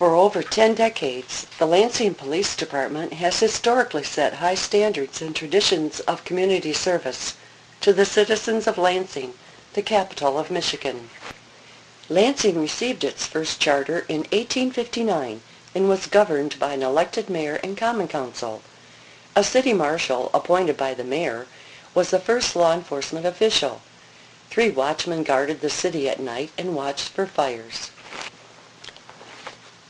For over 10 decades, the Lansing Police Department has historically set high standards and traditions of community service to the citizens of Lansing, the capital of Michigan. Lansing received its first charter in 1859 and was governed by an elected mayor and common council. A city marshal appointed by the mayor was the first law enforcement official. 3 watchmen guarded the city at night and watched for fires.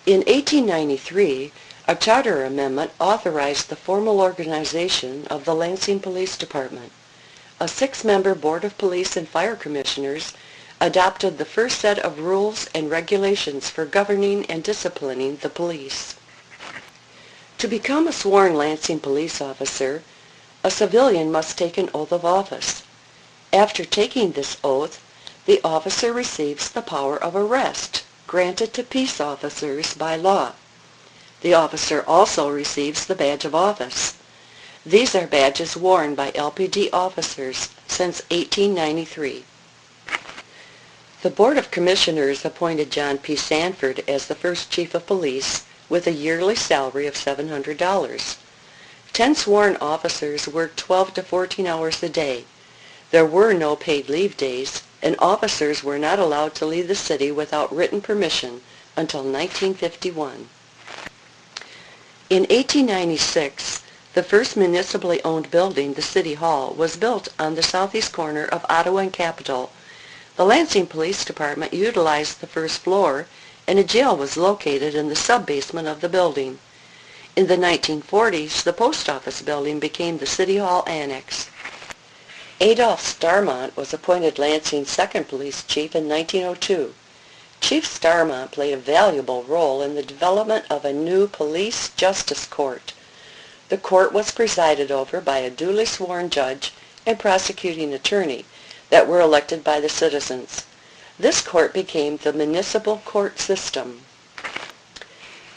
In 1893, a charter amendment authorized the formal organization of the Lansing Police Department. A 6-member Board of Police and Fire Commissioners adopted the first set of rules and regulations for governing and disciplining the police. To become a sworn Lansing police officer, a civilian must take an oath of office. After taking this oath, the officer receives the power of arrest, granted to peace officers by law. The officer also receives the badge of office. These are badges worn by LPD officers since 1893. The Board of Commissioners appointed John P. Sanford as the first chief of police with a yearly salary of $700. 10 sworn officers worked 12 to 14 hours a day. There were no paid leave days, and officers were not allowed to leave the city without written permission until 1951. In 1896, the first municipally owned building, the City Hall, was built on the southeast corner of Ottawa and Capitol. The Lansing Police Department utilized the first floor, and a jail was located in the sub-basement of the building. In the 1940s, the post office building became the City Hall Annex. Adolph Starmont was appointed Lansing's second police chief in 1902. Chief Starmont played a valuable role in the development of a new police justice court. The court was presided over by a duly sworn judge and prosecuting attorney that were elected by the citizens. This court became the municipal court system.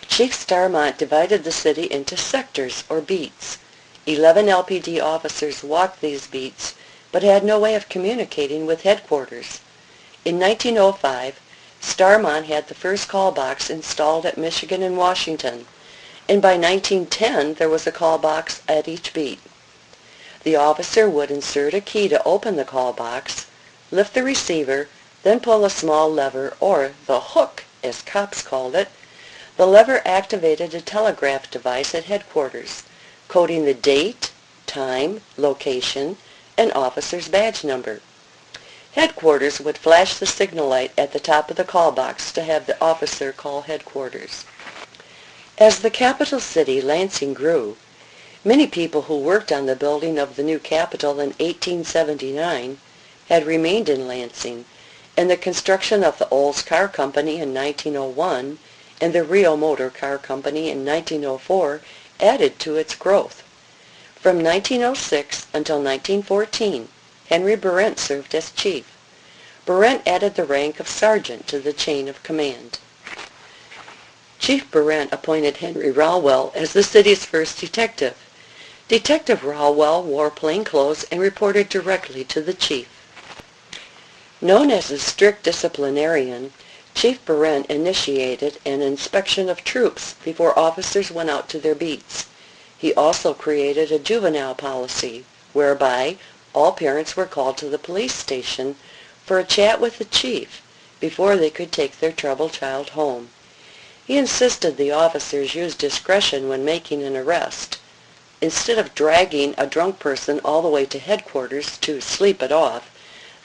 Chief Starmont divided the city into sectors or beats. 11 LPD officers walked these beats, but had no way of communicating with headquarters. In 1905, Starmont had the first call box installed at Michigan and Washington, and by 1910 there was a call box at each beat. The officer would insert a key to open the call box, lift the receiver, then pull a small lever, or the hook, as cops called it. The lever activated a telegraph device at headquarters, coding the date, time, location, and officer's badge number. Headquarters would flash the signal light at the top of the call box to have the officer call headquarters. As the capital city, Lansing, grew, many people who worked on the building of the new capital in 1879 had remained in Lansing, and the construction of the Olds Car Company in 1901 and the Rio Motor Car Company in 1904 added to its growth. From 1906 until 1914, Henry Berent served as chief. Berent added the rank of sergeant to the chain of command. Chief Berent appointed Henry Rowell as the city's first detective. Detective Rowell wore plainclothes and reported directly to the chief. Known as a strict disciplinarian, Chief Berent initiated an inspection of troops before officers went out to their beats. He also created a juvenile policy, whereby all parents were called to the police station for a chat with the chief before they could take their troubled child home. He insisted the officers use discretion when making an arrest. Instead of dragging a drunk person all the way to headquarters to sleep it off,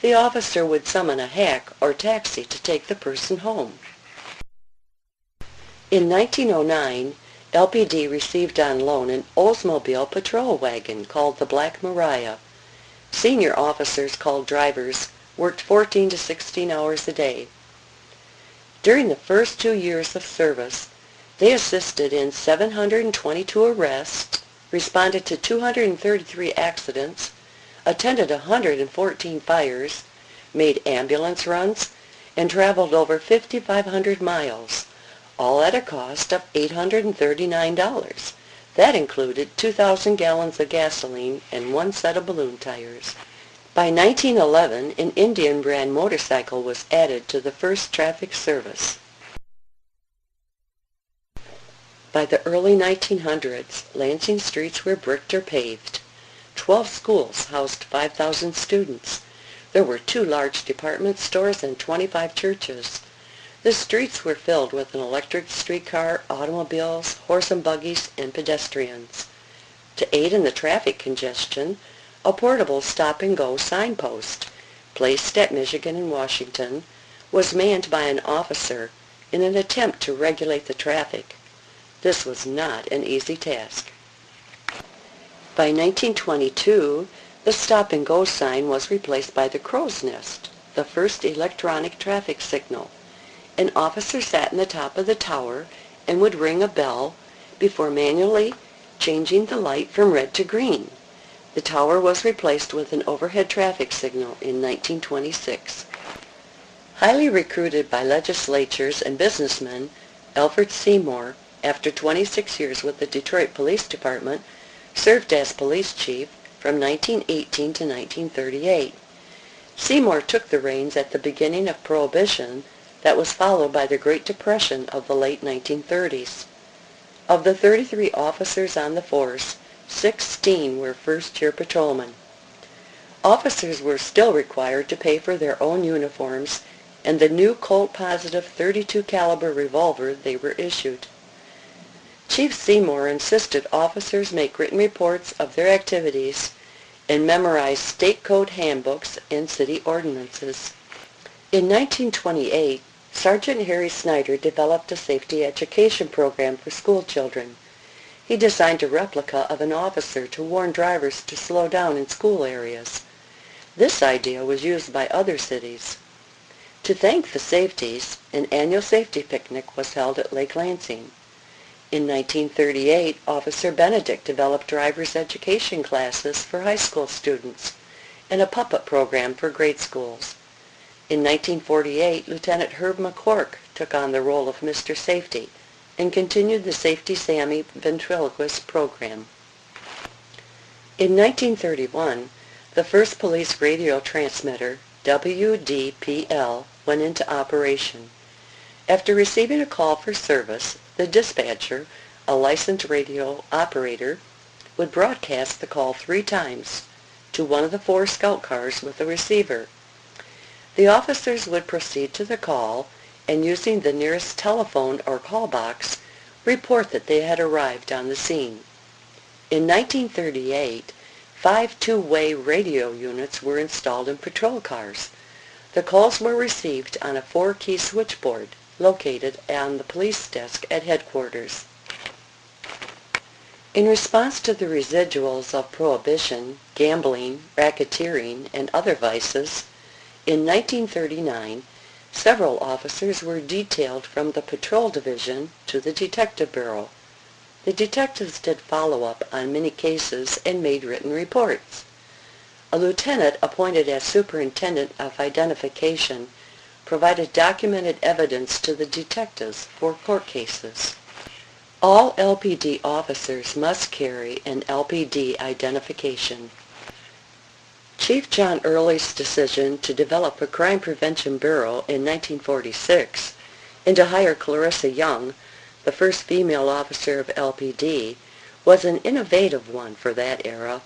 the officer would summon a hack or taxi to take the person home. In 1909, LPD received on loan an Oldsmobile patrol wagon called the Black Maria. Senior officers, called drivers, worked 14 to 16 hours a day. During the first 2 years of service, they assisted in 722 arrests, responded to 233 accidents, attended 114 fires, made ambulance runs, and traveled over 5,500 miles, all at a cost of $839. That included 2,000 gallons of gasoline and 1 set of balloon tires. By 1911, an Indian brand motorcycle was added to the first traffic service. By the early 1900s, Lansing streets were bricked or paved. 12 schools housed 5,000 students. There were 2 large department stores and 25 churches. The streets were filled with an electric streetcar, automobiles, horse and buggies, and pedestrians. To aid in the traffic congestion, a portable stop-and-go signpost, placed at Michigan and Washington, was manned by an officer in an attempt to regulate the traffic. This was not an easy task. By 1922, the stop-and-go sign was replaced by the crow's nest, the first electronic traffic signal. An officer sat in the top of the tower and would ring a bell before manually changing the light from red to green. The tower was replaced with an overhead traffic signal in 1926. Highly recruited by legislatures and businessmen, Alfred Seymour, after 26 years with the Detroit Police Department, served as police chief from 1918 to 1938. Seymour took the reins at the beginning of Prohibition that was followed by the Great Depression of the late 1930s. Of the 33 officers on the force, 16 were first-year patrolmen. Officers were still required to pay for their own uniforms and the new Colt-positive .32 caliber revolver they were issued. Chief Seymour insisted officers make written reports of their activities and memorize state code handbooks and city ordinances. In 1928, Sergeant Harry Snyder developed a safety education program for school children. He designed a replica of an officer to warn drivers to slow down in school areas. This idea was used by other cities. To thank the safeties, an annual safety picnic was held at Lake Lansing. In 1938, Officer Benedict developed driver's education classes for high school students and a puppet program for grade schools. In 1948, Lieutenant Herb McCork took on the role of Mr. Safety and continued the Safety Sammy ventriloquist program. In 1931, the first police radio transmitter, WDPL, went into operation. After receiving a call for service, the dispatcher, a licensed radio operator, would broadcast the call 3 times to one of the 4 scout cars with a receiver. The officers would proceed to the call and, using the nearest telephone or call box, report that they had arrived on the scene. In 1938, 5 two-way radio units were installed in patrol cars. The calls were received on a 4-key switchboard located on the police desk at headquarters. In response to the residuals of prohibition, gambling, racketeering, and other vices, in 1939, several officers were detailed from the Patrol Division to the Detective Bureau. The detectives did follow-up on many cases and made written reports. A lieutenant appointed as Superintendent of Identification provided documented evidence to the detectives for court cases. All LPD officers must carry an LPD identification. Chief John Early's decision to develop a Crime Prevention Bureau in 1946 and to hire Clarissa Young, the first female officer of LPD, was an innovative one for that era.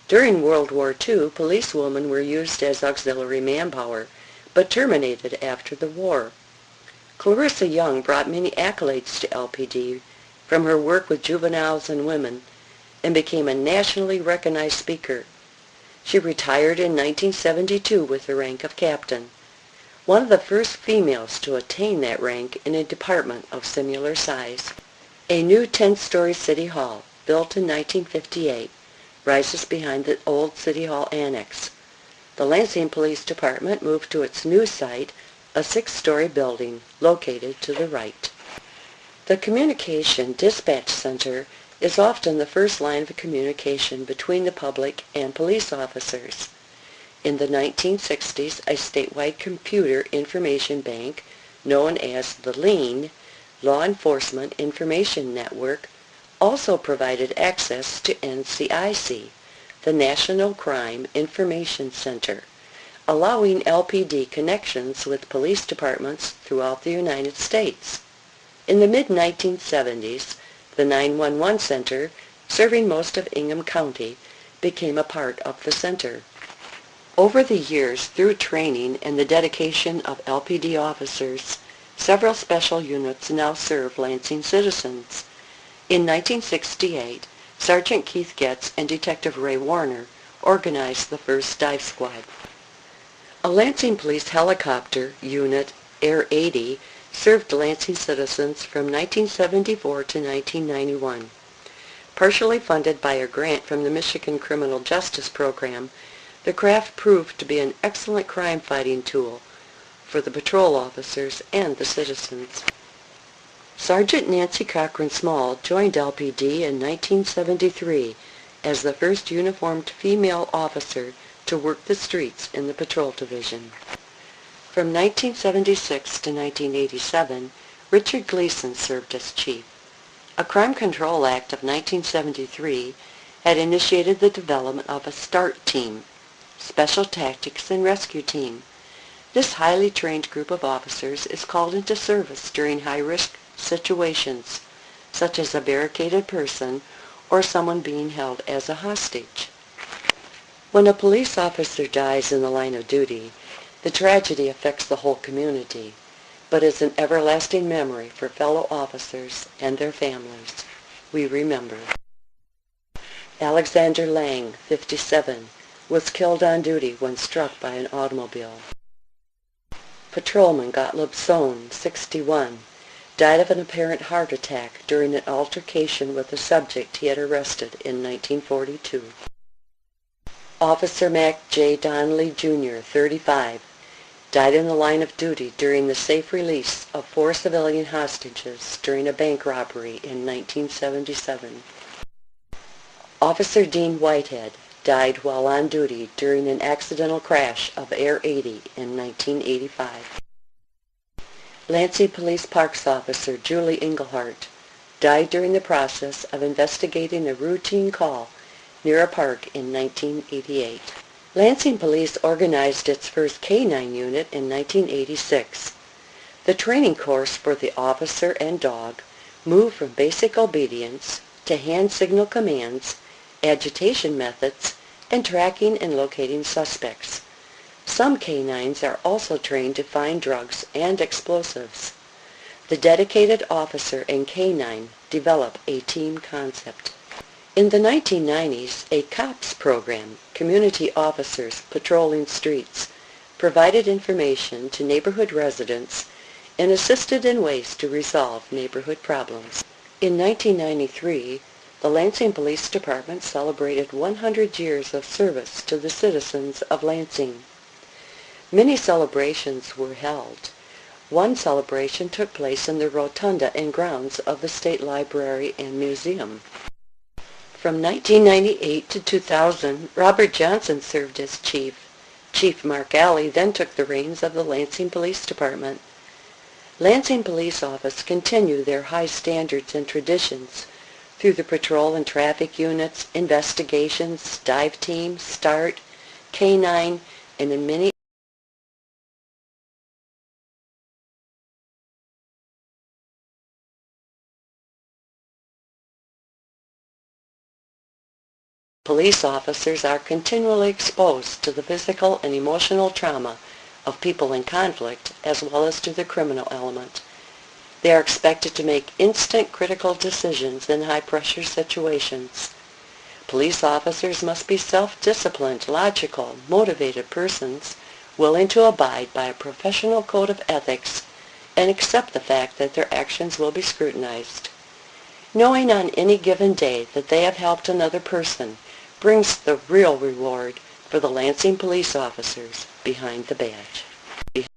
During World War II, policewomen were used as auxiliary manpower, but terminated after the war. Clarissa Young brought many accolades to LPD from her work with juveniles and women and became a nationally recognized speaker. She retired in 1972 with the rank of captain, one of the first females to attain that rank in a department of similar size. A new 10-story City Hall, built in 1958, rises behind the old City Hall Annex. The Lansing Police Department moved to its new site, a 6-story building located to the right. The Communication Dispatch Center is often the first line of communication between the public and police officers. In the 1960s, a statewide computer information bank known as the LEAN, Law Enforcement Information Network, also provided access to NCIC, the National Crime Information Center, allowing LPD connections with police departments throughout the United States. In the mid-1970s, The 911 Center, serving most of Ingham County, became a part of the center. Over the years, through training and the dedication of LPD officers, several special units now serve Lansing citizens. In 1968, Sergeant Keith Getz and Detective Ray Warner organized the first dive squad. A Lansing Police helicopter unit, Air 80, served Lansing citizens from 1974 to 1991. Partially funded by a grant from the Michigan Criminal Justice Program, the craft proved to be an excellent crime-fighting tool for the patrol officers and the citizens. Sergeant Nancy Cochran Small joined LPD in 1973 as the first uniformed female officer to work the streets in the patrol division. From 1976 to 1987, Richard Gleason served as chief. A Crime Control Act of 1973 had initiated the development of a START team, Special Tactics and Rescue Team. This highly trained group of officers is called into service during high-risk situations, such as a barricaded person or someone being held as a hostage. When a police officer dies in the line of duty, the tragedy affects the whole community, but is an everlasting memory for fellow officers and their families. We remember. Alexander Lang, 57, was killed on duty when struck by an automobile. Patrolman Gottlieb Sohn, 61, died of an apparent heart attack during an altercation with a subject he had arrested in 1942. Officer Mac J. Donnelly, Jr., 35, died in the line of duty during the safe release of 4 civilian hostages during a bank robbery in 1977. Officer Dean Whitehead died while on duty during an accidental crash of Air 80 in 1985. Lansing Police Parks Officer Julie Englehart died during the process of investigating a routine call near a park in 1988. Lansing Police organized its first K-9 unit in 1986. The training course for the officer and dog moved from basic obedience to hand signal commands, agitation methods, and tracking and locating suspects. Some K-9s are also trained to find drugs and explosives. The dedicated officer and K-9 develop a team concept. In the 1990s, a COPS program, Community Officers Patrolling Streets, provided information to neighborhood residents and assisted in ways to resolve neighborhood problems. In 1993, the Lansing Police Department celebrated 100 years of service to the citizens of Lansing. Many celebrations were held. One celebration took place in the rotunda and grounds of the State Library and Museum. From 1998 to 2000, Robert Johnson served as chief. Chief Mark Alley then took the reins of the Lansing Police Department. Lansing Police Office continue their high standards and traditions through the patrol and traffic units, investigations, dive teams, START, K-9, and in many police officers are continually exposed to the physical and emotional trauma of people in conflict as well as to the criminal element. They are expected to make instant critical decisions in high-pressure situations. Police officers must be self-disciplined, logical, motivated persons willing to abide by a professional code of ethics and accept the fact that their actions will be scrutinized. Knowing on any given day that they have helped another person brings the real reward for the Lansing police officers behind the badge.